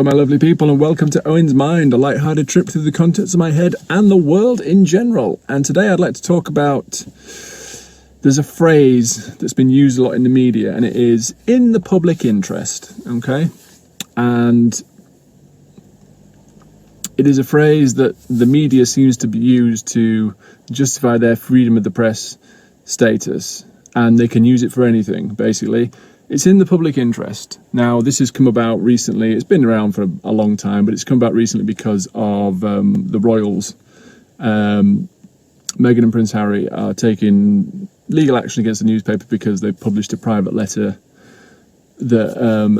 my lovely people, and welcome to Owen's Mind, a light-hearted trip through the contents of my head and the world in general. And today I'd like to talk about, there's a phrase that's been used a lot in the media, and it is in the public interest, okay? And it is a phrase that the media seems to be used to justify their freedom of the press status, and they can use it for anything, basically. It's in the public interest. Now, this has come about recently. It's been around for a long time, but it's come about recently because of the royals. Meghan and Prince Harry are taking legal action against the newspaper because they published a private letter that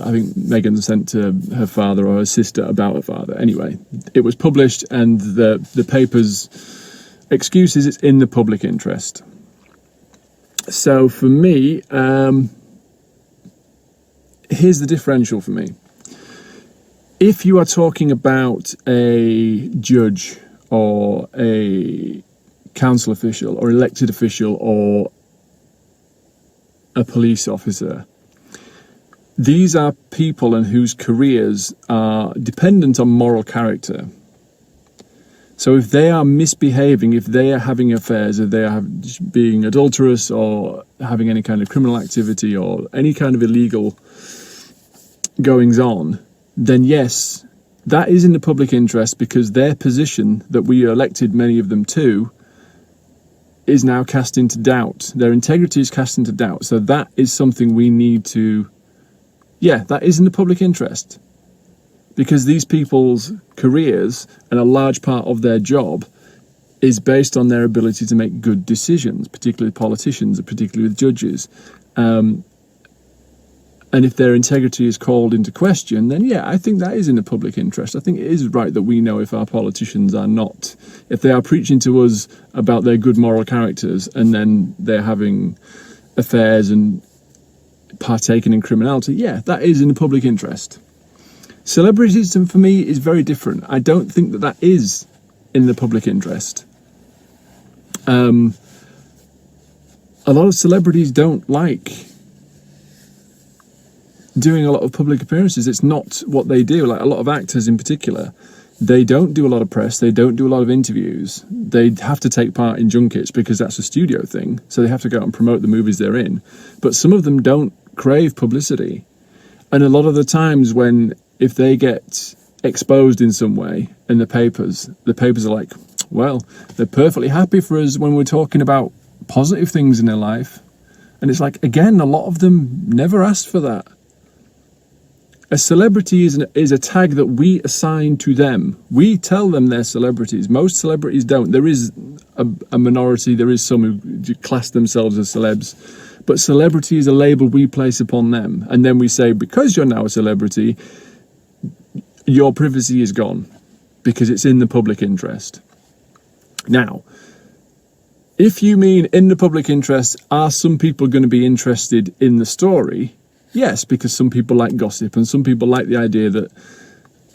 I think Meghan sent to her father or her sister about her father. Anyway, it was published, and the paper's excuse is it's in the public interest. So for me, here's the differential for me. If you are talking about a judge or a council official or elected official or a police officer, these are people and whose careers are dependent on moral character. So if they are misbehaving, if they are having affairs, if they are being adulterous or having any kind of criminal activity or any kind of illegal goings on, then yes, that is in the public interest, because their position that we elected many of them to is now cast into doubt. Their integrity is cast into doubt. So that is something we need to, that is in the public interest, because these people's careers and a large part of their job is based on their ability to make good decisions, particularly politicians, particularly with judges. And if their integrity is called into question, then I think that is in the public interest. I think it is right that we know if our politicians are not, if they are preaching to us about their good moral characters and then they're having affairs and partaking in criminality, that is in the public interest. Celebrities, for me, is very different. I don't think that is in the public interest. A lot of celebrities don't like doing a lot of public appearances. It's not what they do. Like a lot of actors in particular, they don't do a lot of press, they don't do a lot of interviews. They have to take part in junkets because that's a studio thing, so they have to go out and promote the movies they're in. But some of them don't crave publicity. And a lot of the times if they get exposed in some way in the papers are like, well, they're perfectly happy for us when we're talking about positive things in their life. And it's like, again, a lot of them never asked for that. A celebrity is a tag that we assign to them. We tell them they're celebrities. Most celebrities don't. There is a minority, there is some who class themselves as celebs, but celebrity is a label we place upon them. And then we say, because you're now a celebrity, your privacy is gone, because it's in the public interest. Now, if you mean in the public interest, are some people going to be interested in the story? Yes, because some people like gossip, and some people like the idea that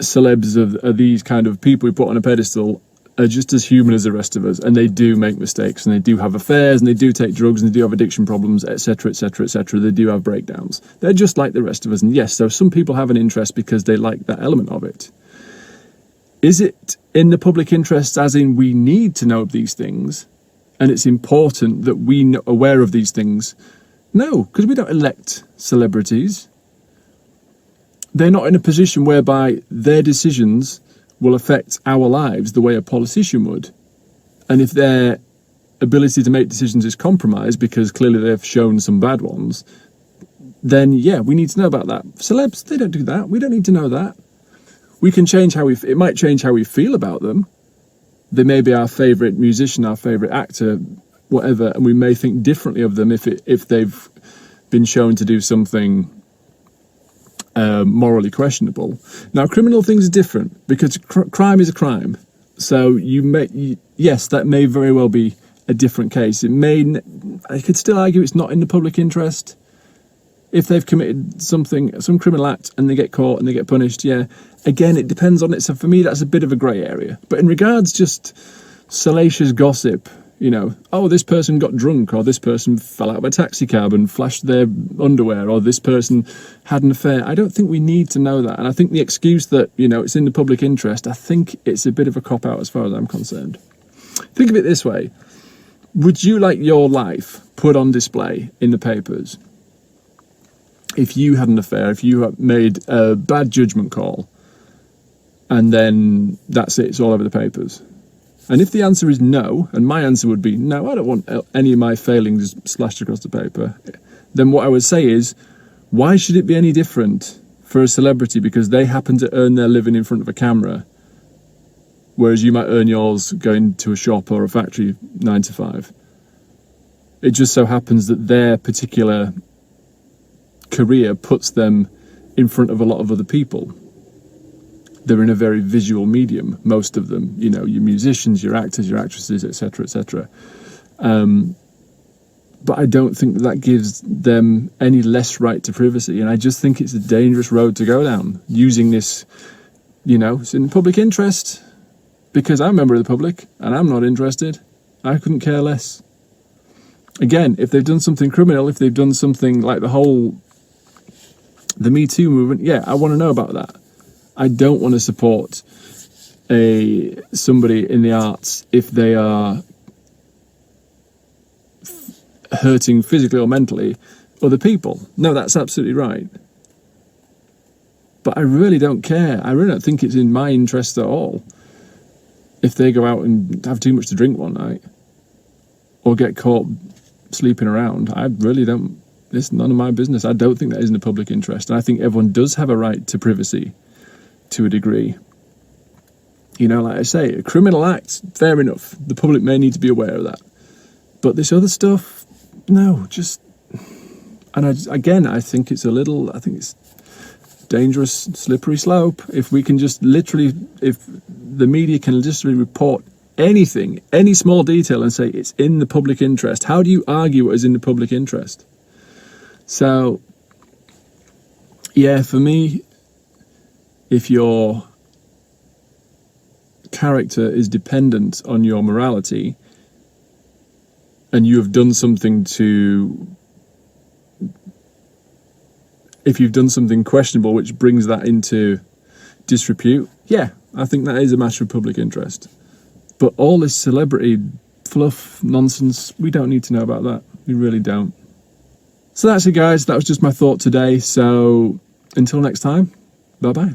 celebs are these kind of people we put on a pedestal are just as human as the rest of us, and they do make mistakes, and they do have affairs, and they do take drugs, and they do have addiction problems, etc., etc., etc. They do have breakdowns. They're just like the rest of us, and yes, so some people have an interest because they like that element of it. Is it in the public interest, as in we need to know of these things, and it's important that we are aware of these things? No, because we don't elect celebrities. They're not in a position whereby their decisions will affect our lives the way a politician would. And if their ability to make decisions is compromised because clearly they've shown some bad ones, then we need to know about that. Celebs, they don't do that. We don't need to know that. We can change it might change how we feel about them. They may be our favourite musician, our favourite actor, whatever, and we may think differently of them if they've been shown to do something morally questionable. Now, criminal things are different, because crime is a crime. So yes, that may very well be a different case. I could still argue it's not in the public interest. If they've committed some criminal act and they get caught and they get punished, again, it depends on it. So for me, that's a bit of a grey area. But in regards just salacious gossip, You know, oh, this person got drunk, or this person fell out of a taxi cab and flashed their underwear, or this person had an affair. I don't think we need to know that. And I think the excuse that, you know, it's in the public interest, I think it's a bit of a cop-out as far as I'm concerned. Think of it this way. Would you like your life put on display in the papers if you had an affair, if you made a bad judgment call, and then that's it, it's all over the papers? And if the answer is no, and my answer would be no, I don't want any of my failings splashed across the paper, then what I would say is, why should it be any different for a celebrity because they happen to earn their living in front of a camera, whereas you might earn yours going to a shop or a factory 9 to 5? It just so happens that their particular career puts them in front of a lot of other people. They're in a very visual medium, most of them, you know, your musicians, your actors, your actresses, etc., etc. But I don't think that gives them any less right to privacy. And I just think it's a dangerous road to go down, using this, you know, it's in the public interest, because I'm a member of the public and I'm not interested. I couldn't care less. Again, if they've done something criminal, if they've done something like the Me Too movement, yeah, I want to know about that. I don't want to support somebody in the arts if they are hurting physically or mentally other people. No, that's absolutely right. But I really don't care. I really don't think it's in my interest at all if they go out and have too much to drink one night or get caught sleeping around. I really don't. It's none of my business. I don't think that is in the public interest. And I think everyone does have a right to privacy to a degree. You know, like I say, a criminal act, fair enough. The public may need to be aware of that. But this other stuff, no, just... And I think it's it's dangerous, slippery slope. If we can just literally, if the media can literally report anything, any small detail and say it's in the public interest, how do you argue what is in the public interest? So, yeah, for me, if your character is dependent on your morality and you have done something if you've done something questionable which brings that into disrepute, yeah, I think that is a matter of public interest. But all this celebrity fluff nonsense, we don't need to know about that. We really don't. So that's it, guys. That was just my thought today. So until next time, bye-bye.